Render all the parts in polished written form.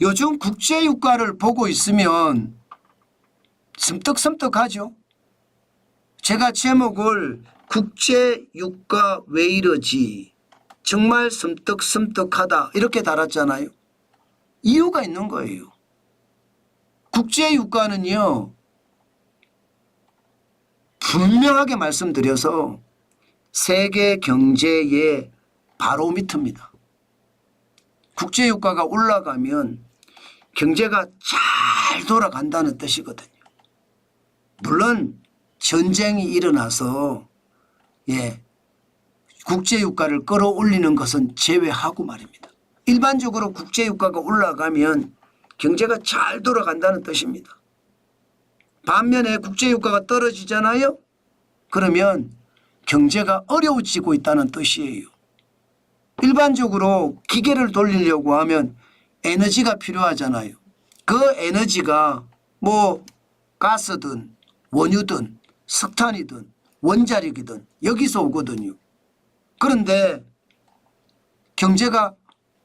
요즘 국제유가를 보고 있으면 섬뜩섬뜩하죠. 제가 제목을 국제유가 왜 이러지 정말 섬뜩섬뜩하다 이렇게 달았잖아요. 이유가 있는 거예요. 국제유가는요 분명하게 말씀드려서 세계 경제의 바로미터입니다. 국제유가가 올라가면 경제가 잘 돌아간다는 뜻이거든요. 물론 전쟁이 일어나서 국제유가를 끌어올리는 것은 제외하고 말입니다. 일반적으로 국제유가가 올라가면 경제가 잘 돌아간다는 뜻입니다. 반면에 국제유가가 떨어지잖아요. 그러면 경제가 어려워지고 있다는 뜻이에요. 일반적으로 기계를 돌리려고 하면 에너지가 필요하잖아요. 그 에너지가 뭐 가스든 원유든 석탄이든 원자력이든 여기서 오거든요. 그런데 경제가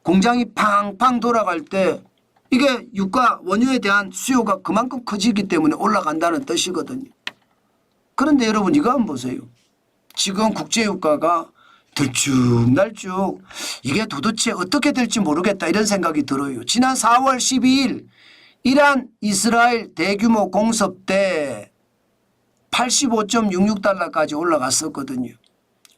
공장이 팡팡 돌아갈 때 이게 유가 원유에 대한 수요가 그만큼 커지기 때문에 올라간다는 뜻이거든요. 그런데 여러분 이거 한번 보세요. 지금 국제유가가 들쭉날쭉 이게 도대체 어떻게 될지 모르겠다 이런 생각이 들어요. 지난 4월 12일 이란 이스라엘 대규모 공습 때 85.66달러까지 올라갔었거든요.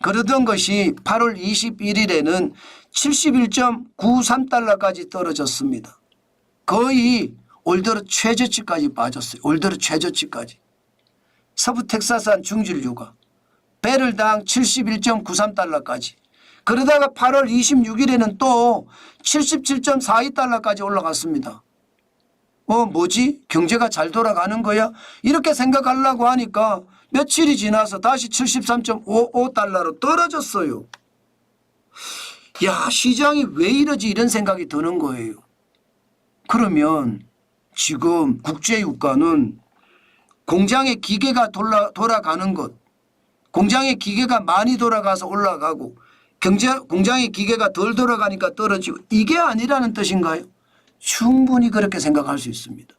그러던 것이 8월 21일에는 71.93달러까지 떨어졌습니다. 거의 올 들어 최저치까지 빠졌어요. 올 들어 최저치까지. 서부 텍사스산 중진유가 배럴당 71.93달러까지. 그러다가 8월 26일에는 또 77.42달러까지 올라갔습니다. 뭐지? 경제가 잘 돌아가는 거야? 이렇게 생각하려고 하니까 며칠이 지나서 다시 73.55달러로 떨어졌어요. 야, 시장이 왜 이러지? 이런 생각이 드는 거예요. 그러면 지금 국제유가는 공장의 기계가 돌아가는 것, 공장의 기계가 많이 돌아가서 올라가고 공장의 기계가 덜 돌아가니까 떨어지고 이게 아니라는 뜻인가요? 충분히 그렇게 생각할 수 있습니다.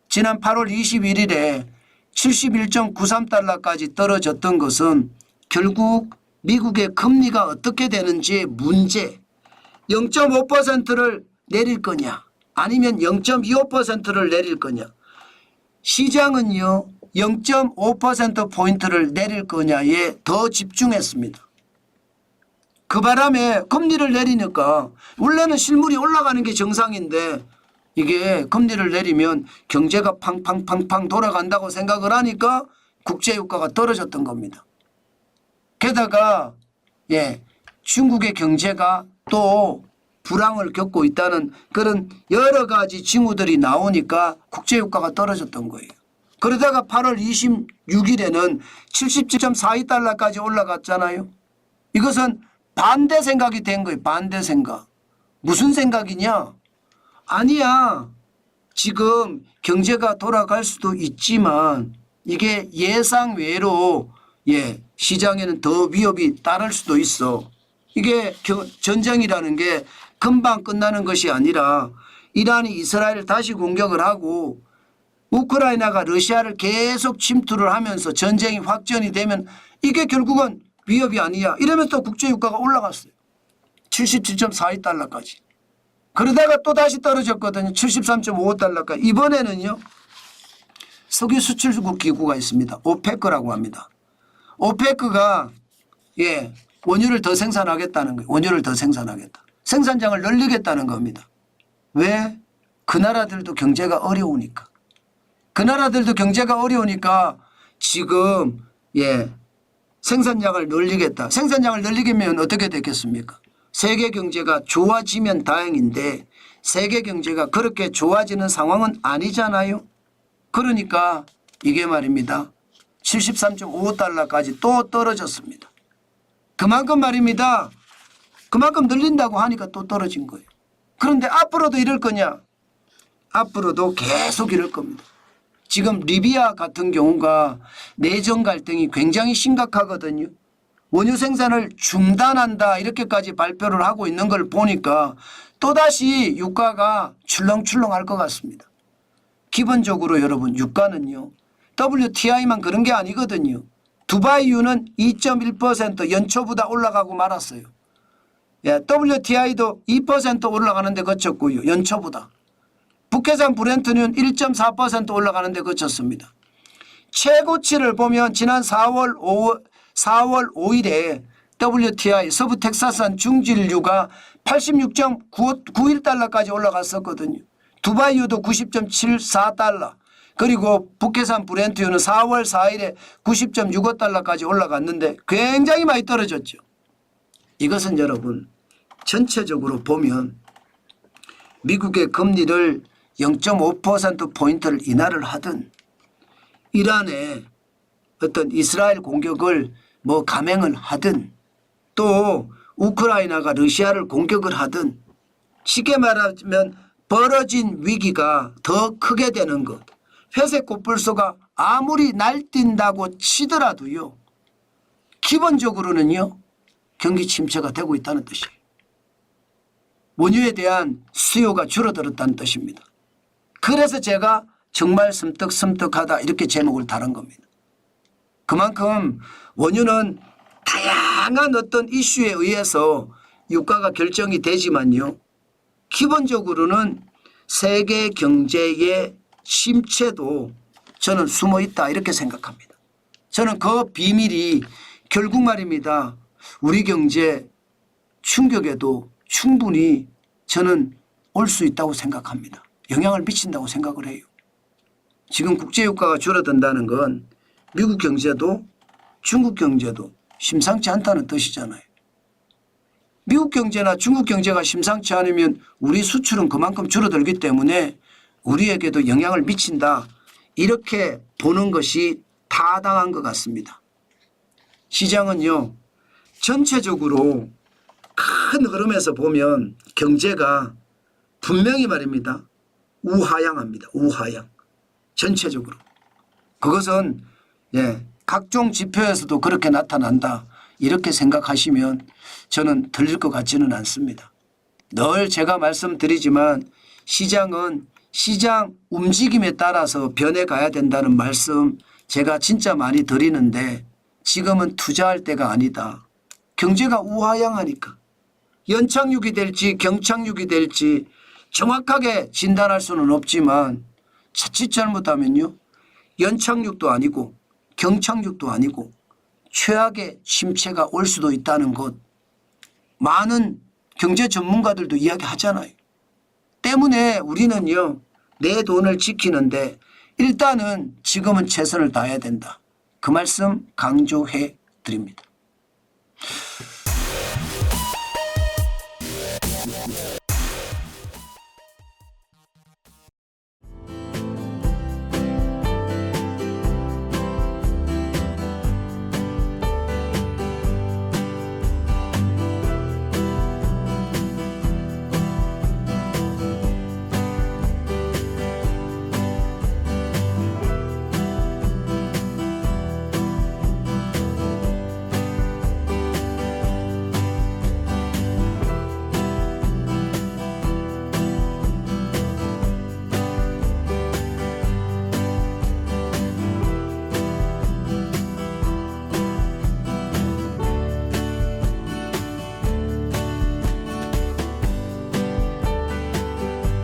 지난 8월 21일에 71.93달러까지 떨어졌던 것은 결국 미국의 금리가 어떻게 되는지의 문제, 0.5%를 내릴 거냐 아니면 0.25%를 내릴 거냐. 시장은요 0.5%포인트를 내릴 거냐에 더 집중했습니다. 그 바람에 금리를 내리니까 원래는 실물이 올라가는 게 정상인데 이게 금리를 내리면 경제가 팡팡팡팡 돌아간다고 생각을 하니까 국제유가가 떨어졌던 겁니다. 게다가 중국의 경제가 또 불황을 겪고 있다는 그런 여러 가지 징후들이 나오니까 국제유가가 떨어졌던 거예요. 그러다가 8월 26일에는 77.42달러까지 올라갔잖아요. 이것은 반대 생각이 된 거예요. 반대 생각. 무슨 생각이냐? 아니야. 지금 경제가 돌아갈 수도 있지만 이게 예상 외로 시장에는 더 위협이 따를 수도 있어. 이게 전쟁이라는 게 금방 끝나는 것이 아니라 이란이 이스라엘을 다시 공격을 하고 우크라이나가 러시아를 계속 침투를 하면서 전쟁이 확전이 되면 이게 결국은 위협이 아니야. 이러면서 국제유가가 올라갔어요. 77.42달러까지. 그러다가 또 다시 떨어졌거든요. 73.55달러까지. 이번에는요. 석유 수출국 기구가 있습니다. 오페크라고 합니다. 오페크가 원유를 더 생산하겠다는 거예요. 원유를 더 생산하겠다. 생산량을 늘리겠다는 겁니다. 왜? 그 나라들도 경제가 어려우니까. 그 나라들도 경제가 어려우니까 지금 생산량을 늘리겠다. 생산량을 늘리면 어떻게 되겠습니까? 세계 경제가 좋아지면 다행인데 세계 경제가 그렇게 좋아지는 상황은 아니잖아요. 그러니까 이게 말입니다. 73.55달러까지 또 떨어졌습니다. 그만큼 말입니다. 그만큼 늘린다고 하니까 또 떨어진 거예요. 그런데 앞으로도 이럴 거냐? 앞으로도 계속 이럴 겁니다. 지금 리비아 같은 경우가 내정 갈등이 굉장히 심각하거든요. 원유 생산을 중단한다 이렇게까지 발표를 하고 있는 걸 보니까 또다시 유가가 출렁출렁할 것 같습니다. 기본적으로 여러분 유가는요. WTI만 그런 게 아니거든요. 두바이유는 2.1% 연초보다 올라가고 말았어요. 예, WTI도 2% 올라가는 데 그쳤고요. 연초보다. 북해산 브렌트는 1.4% 올라가는 데 그쳤습니다. 최고치를 보면 지난 4월 5일에 WTI 서부 텍사스산 중진유가 86.91달러까지 올라갔었거든요. 두바이유도 90.74달러 그리고 북해산 브렌트유는 4월 4일에 90.65달러까지 올라갔는데 굉장히 많이 떨어졌죠. 이것은 여러분 전체적으로 보면 미국의 금리를 0.5%포인트를 인하를 하든 이란의 어떤 이스라엘 공격을 감행을 하든 또 우크라이나가 러시아를 공격을 하든 쉽게 말하면 벌어진 위기가 더 크게 되는 것. 회색 코뿔소가 아무리 날뛴다고 치더라도요. 기본적으로는요. 경기 침체가 되고 있다는 뜻이에요. 원유에 대한 수요가 줄어들었다는 뜻입니다. 그래서 제가 정말 섬뜩섬뜩하다 이렇게 제목을 다른 겁니다. 그만큼 원유는 다양한 어떤 이슈에 의해서 유가가 결정이 되지만요. 기본적으로는 세계 경제의 심체도 저는 숨어 있다 이렇게 생각합니다. 저는 그 비밀이 결국 말입니다. 우리 경제 충격에도 충분히 저는 올 수 있다고 생각합니다. 영향을 미친다고 생각을 해요. 지금 국제유가가 줄어든다는 건 미국 경제도 중국 경제도 심상치 않다는 뜻이잖아요. 미국 경제나 중국 경제가 심상치 않으면 우리 수출은 그만큼 줄어들기 때문에 우리에게도 영향을 미친다. 이렇게 보는 것이 타당한 것 같습니다. 시장은요. 전체적으로 큰 흐름에서 보면 경제가 분명히 말입니다. 우하향합니다. 우하향. 전체적으로. 그것은 각종 지표에서도 그렇게 나타난다. 이렇게 생각하시면 저는 틀릴 것 같지는 않습니다. 늘 제가 말씀드리지만 시장은 시장 움직임에 따라서 변해가야 된다는 말씀 제가 진짜 많이 드리는데 지금은 투자할 때가 아니다. 경제가 우하향하니까 연착륙이 될지 경착륙이 될지 정확하게 진단할 수는 없지만 자칫 잘못하면요. 연착륙도 아니고 경착륙도 아니고 최악의 침체가 올 수도 있다는 것 많은 경제 전문가들도 이야기하잖아요. 때문에 우리는요. 내 돈을 지키는데 일단은 지금은 최선을 다해야 된다. 그 말씀 강조해 드립니다.